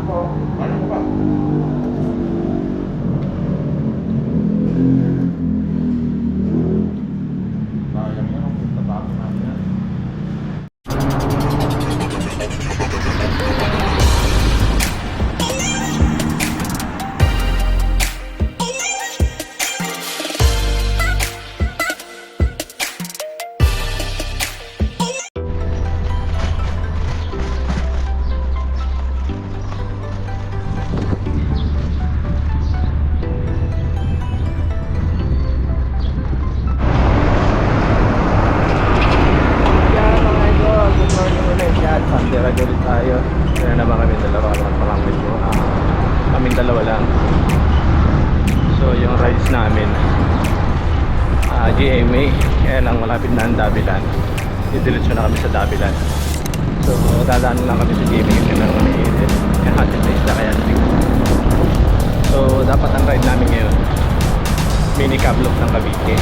po. Ano po ba? Sayang yan. Ang tatapos natin yan. Santera ulit tayo. Kaya naman kami dalawa at pangangkin ko. Kaming dalawa lang. So yung rides namin GMA. Kaya lang malapit na ang Dabilan. Didiretso na kami sa Dabilan. So dadaan lang kami sa GMA kasi lang kami hatid na isla kaya so dapat ang ride namin ngayon mini cablog ng Cavite.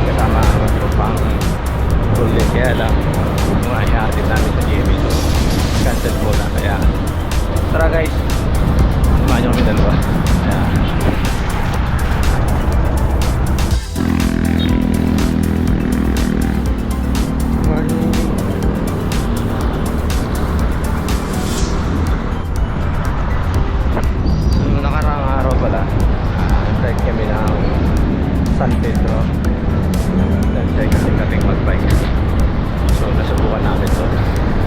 Kasama ang tropang full day. Kaya lang mga ihatid namin sa GMA. So cancel muna, kaya tara guys, samahan nyo kami dalawa. Kaya morning. Nung nakaraang araw pala ride kami ng San Pedro. Then try kasi kaming magbike. So nasubukan namin to,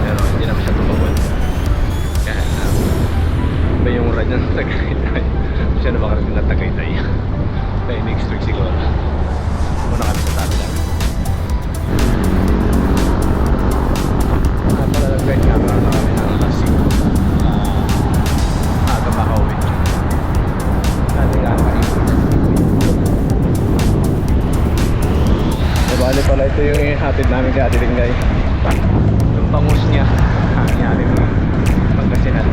pero hindi naman siya tumabot. Kaya iba yung ride ng Tagaytay. Siya na makarating ng Tagaytay. Kaya next week siguro muna kami sa Dabilan. Pala nag-ride nga para kami ng alas 5 aga makauwi. Dati nga bali pala ito yung ihatid namin kay Ate Lingay. Yung bangus niya nangyari mo Pangasinan.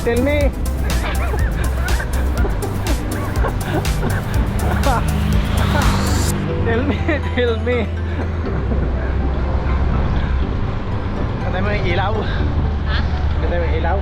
Tell me. Tell me. Katay mo yung ilaw? Ha? Katay mo yung ilaw?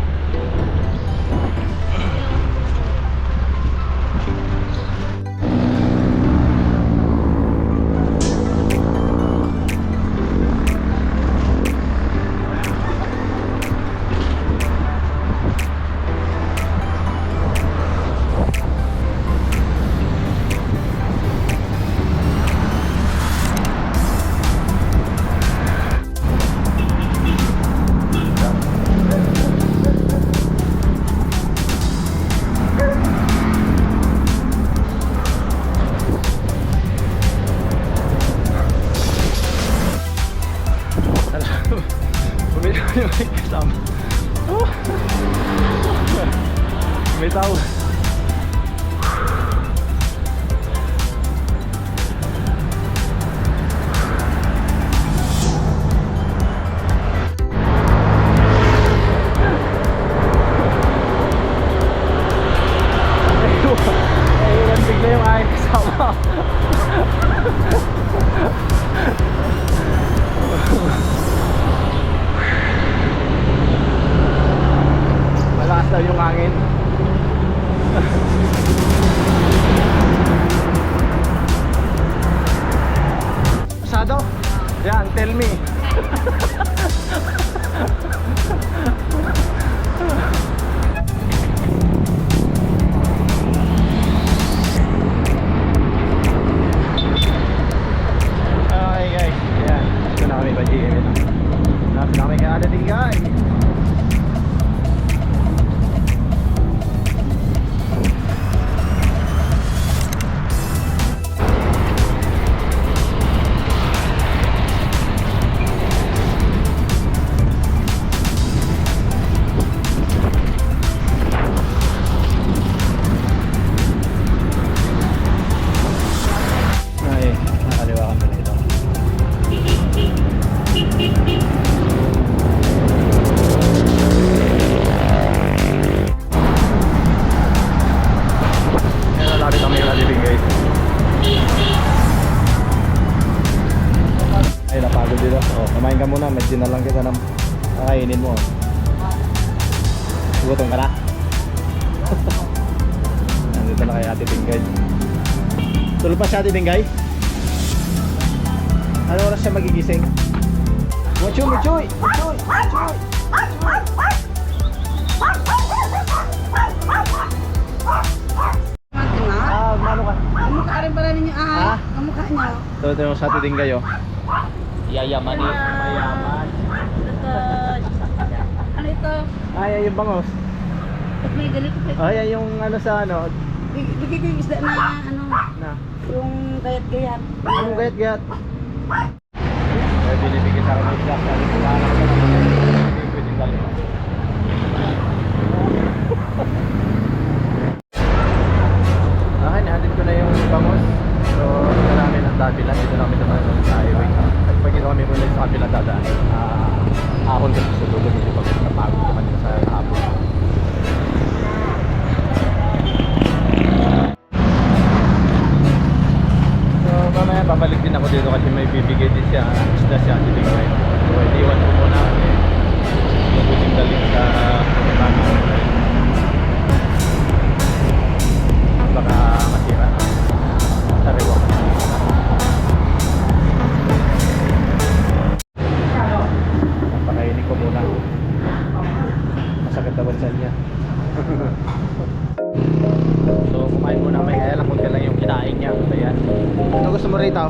Yung may kasama. May tao. Ayun, bigla yung aking kasama. Malakas daw yung hangin. Pasado? Yan, tell me. Okay guys, ayan. Ito na kami ba GM ito. Nasa na kami kaya din guys. Ay, nakaliwa kami nito. Ayan, lalapit kami yung alibing guys. Ay, napagod dito. Oh, kumain ka muna. Medyo na lang kita ng kakainin mo. Gutom ka na? Nandito na kay Ate Bingay. Tulog pa si Ate Bingay? Ano oras siya magigising? Muchoy! Muchoy! Muchoy! Muchoy! Ah, mano ka? Kamukha rin pala ninyo Ha? Kamukha nyo. Ito yung sa Ate Bingay oh. Yayaman eh. Mayaman. Ano ito? Ay, ay, yung bangos. Ba't may ganito pa ito? Ay, ay, yung ano sa ano. Bigay ko yung isda na ano, Na. yung gayat-gayat. Anong gayat-gayat? Ay, binibigyan sa akin ng isla. Sabi ko, wala ka naman. Hindi ko din galing. Okay, nahatid ko na yung bangos. So, dito namin ang dabilan. Dito namin naman sa highway. At pag dito kami muna sa kabilang dadaan, ahon kasi sa dulo. Hindi pag napagod naman dito sa hapon. So, mamaya babalik din ako dito kasi may bibigay din siya. Isda siya. Tibigay. So, iwan ko muna kasi mabuting galing sa pagkakang. Baka masira sa rewa. Napakainin ko muna. Masakit na bansan niya. So kumain muna may kaya lang kunti lang yung kinain niya. Ayan. Ano gusto mo rito?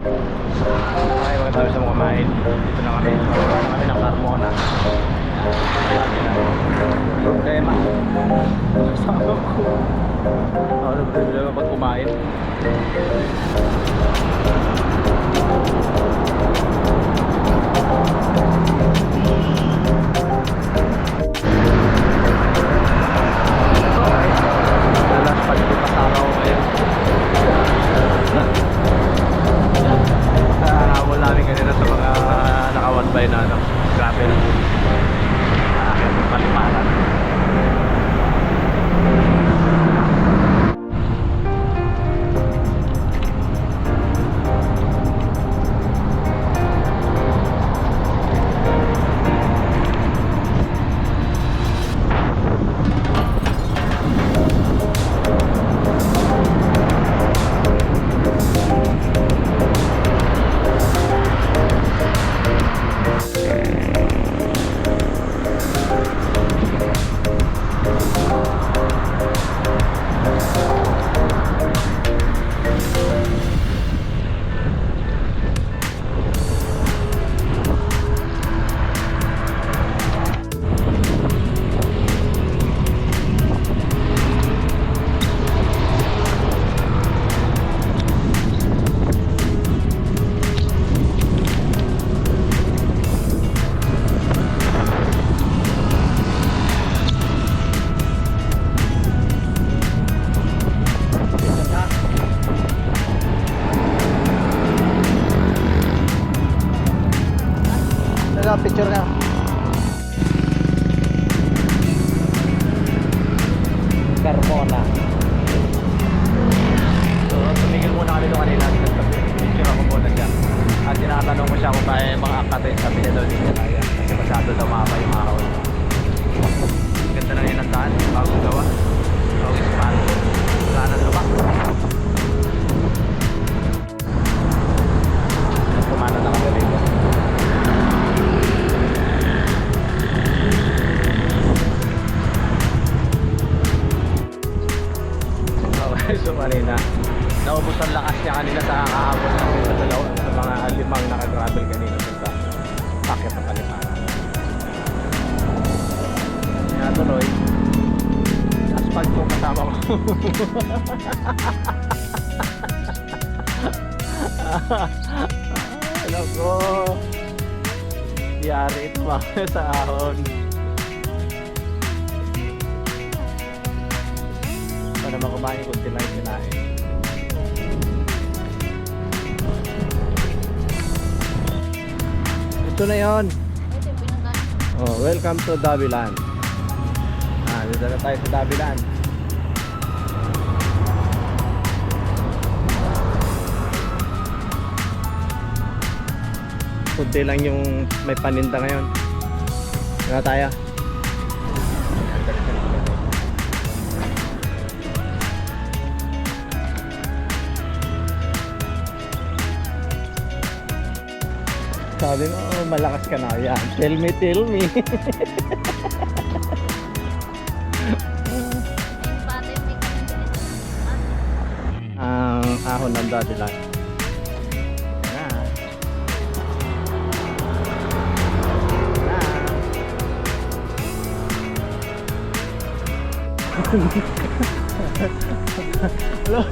Okay, wala tayo sa mga kumain. Dito na kami. Wala na kami ng Carmona. Problema. Kasama ko. Ano problema pag kumain? Alas pagdating pa sa araw ngayon. Habol namin kanina sa mga naka-one by na ano, grabe na. Paliparan. Picture na. Carmona. So, tumigil muna kami doon kanina. Picture ako muna siya. At tinatanong ko siya kung kaya mga akatin. Sabi niya daw hindi niya kaya. Kasi masyado daw mapa yung ahon. Ganda lang yun ang daan. Bagong gawa. Bagong span. Wala na luma. Kumana na kami rito. nakaabot namin sa mga 5 naka-gravel kanina dun sa packet ng Paliparan. Kaya tuloy, asphalt ko kasama ko. Alam ko, yari ito mga sa ahon. Pa naman kumain kung kinain. Ito na yun. Oh, welcome to Davilan. Dito na tayo sa Davilan. Kunti lang yung may paninda ngayon. Kaya tayo. Sabi mo, oh, malakas ka na yan. Tell me, tell me. Ang ahon ng Davilan. Hello.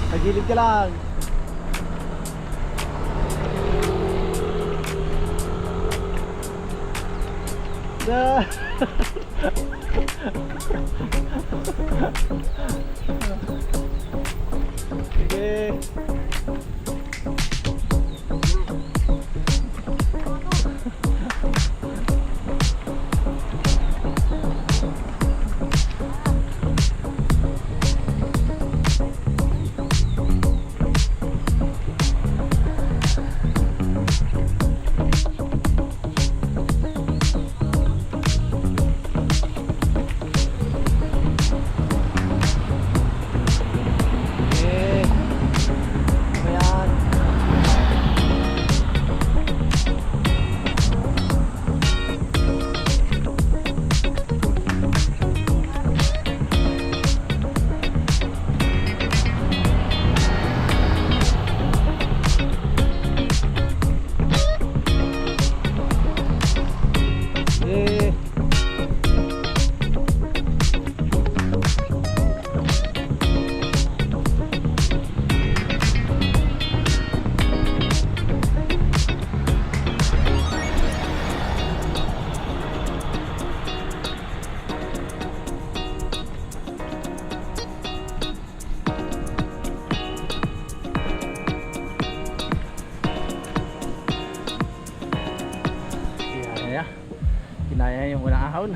Pagilid ka lang. Sige. Kinaya yung unang ahon.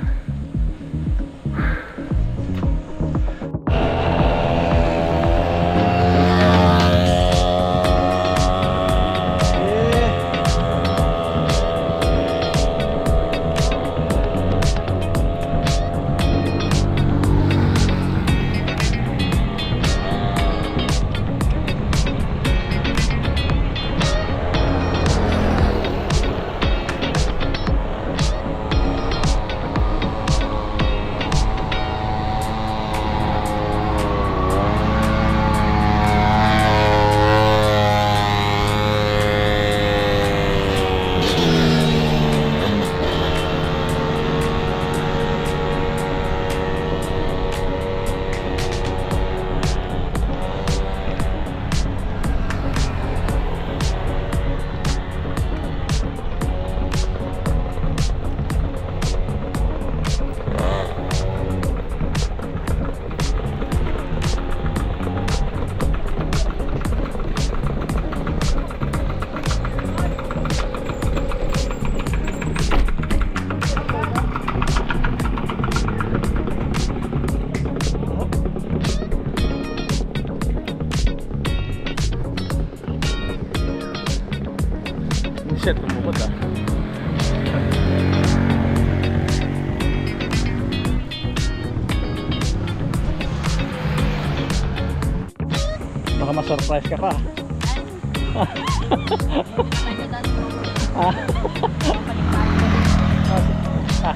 Shit, tumukot ah. Baka ma-surprise ka pa.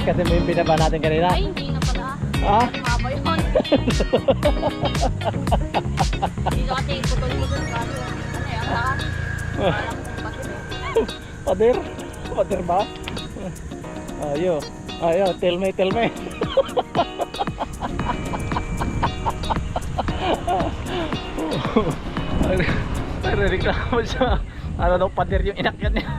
Kasi mo yung binaba natin kanina. Ay, hindi na pala. Ah? Maba yun. pader. Pader ba? Ayo, tell me. Nagreklamo siya. Ano daw pader yung inakyan niya.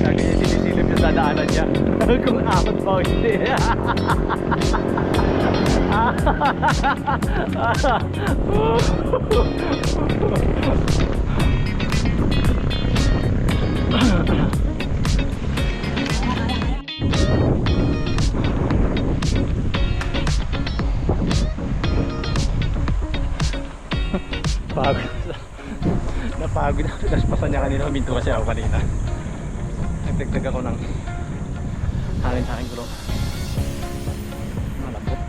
Lagi niya sinisilip yung dadaanan niya. Kung ahon ba o hindi. Pagod. Napagod ako. Naspasan niya kanina. Huminto kasi ako kanina. Nagdagdag ako ng hangin sa aking gulo. Malambot.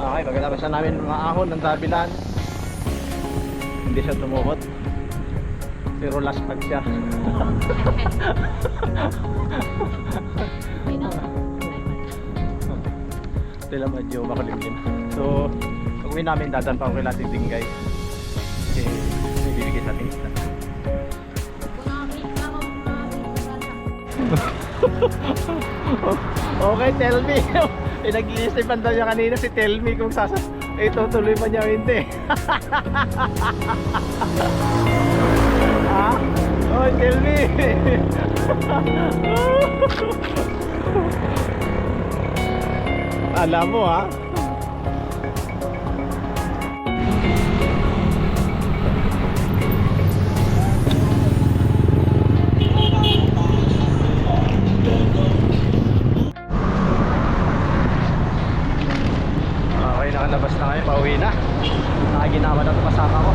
Okay, pagkatapos na namin mga ahon ng dabilan, hindi siya tumuhot. Pero last pag siya. Sila medyo makulimlim. So, pag-uwi namin, dadan pa ako kay Latin Ding guys. Kasi may bibigay sa ating isla. Okay, tell me. Pinag-iisipan daw niya kanina si Tell me kung tutuloy pa niya o hindi. Ha? Oh, tell me. Alam mo ha? Okay, nakalabas na kayo, pauwi na. Nakaginawa na ito kasama ko.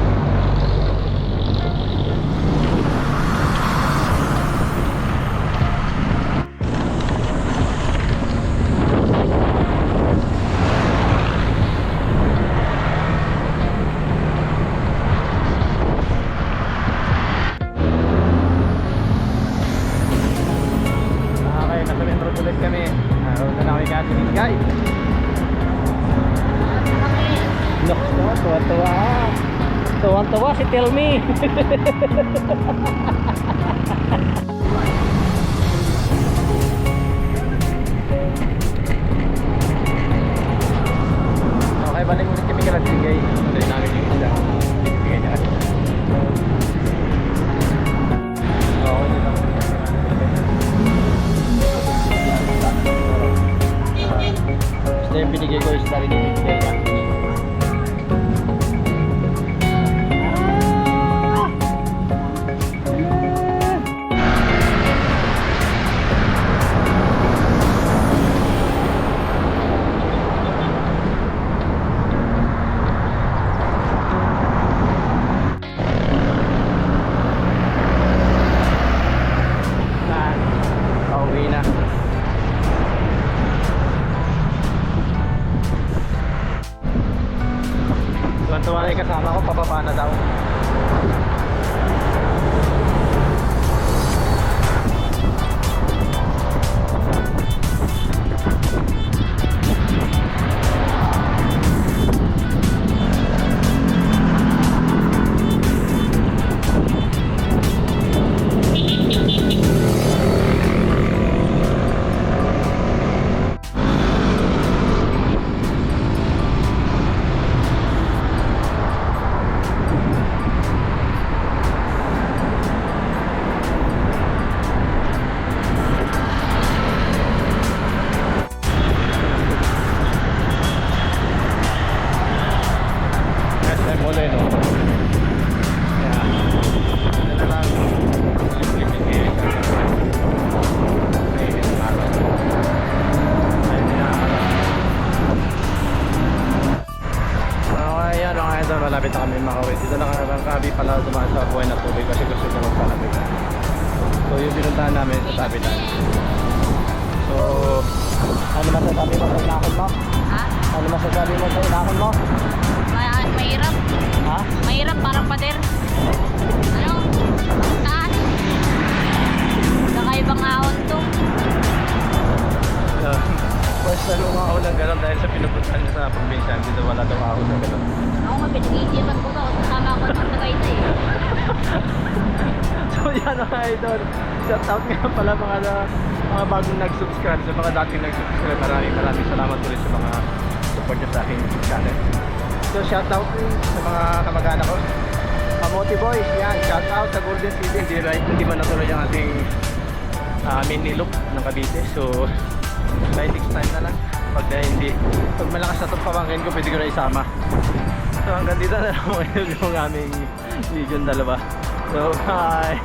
Tuwang-tuwa si Tell me. Okay, balik ulit kami kay Latin guys. Tuloy namin yung isla. Bibigay niya kasi. Oo, hindi lang. Basta yung binigay ko isla rin yung bibigay niya. Tuwa na yung kasama ko, pababa na daw. Malapit na kami makauwi. Dito lang ang kabi pala dumaan sa buhay na tubig kasi gusto niya magpalapit. So yung pinuntahan namin sa Dabilan. So ano masasabi mo sa inakon mo? Ha? Ano masasabi mo sa inakon mo? Mahirap. Ha? Mahirap, parang pader. Ano? Taas. Iwan ko ba? Kasama ako ng Tagaytay. So yan mga idol, shout out nga pala mga bagong nag-subscribe, sa mga dating nag-subscribe, maraming salamat ulit sa mga support nyo sa aking YouTube channel. So shout out sa mga kamag-anak ko, Kamote Boys, yan, shout out sa Golden City, hindi man natuloy ang ating mini loop ng Cavite. So by next time na lang, pag malakas na itong pamangkin ko, pwede ko na isama. So hanggang dito na lang yung aming video dalawa. So bye.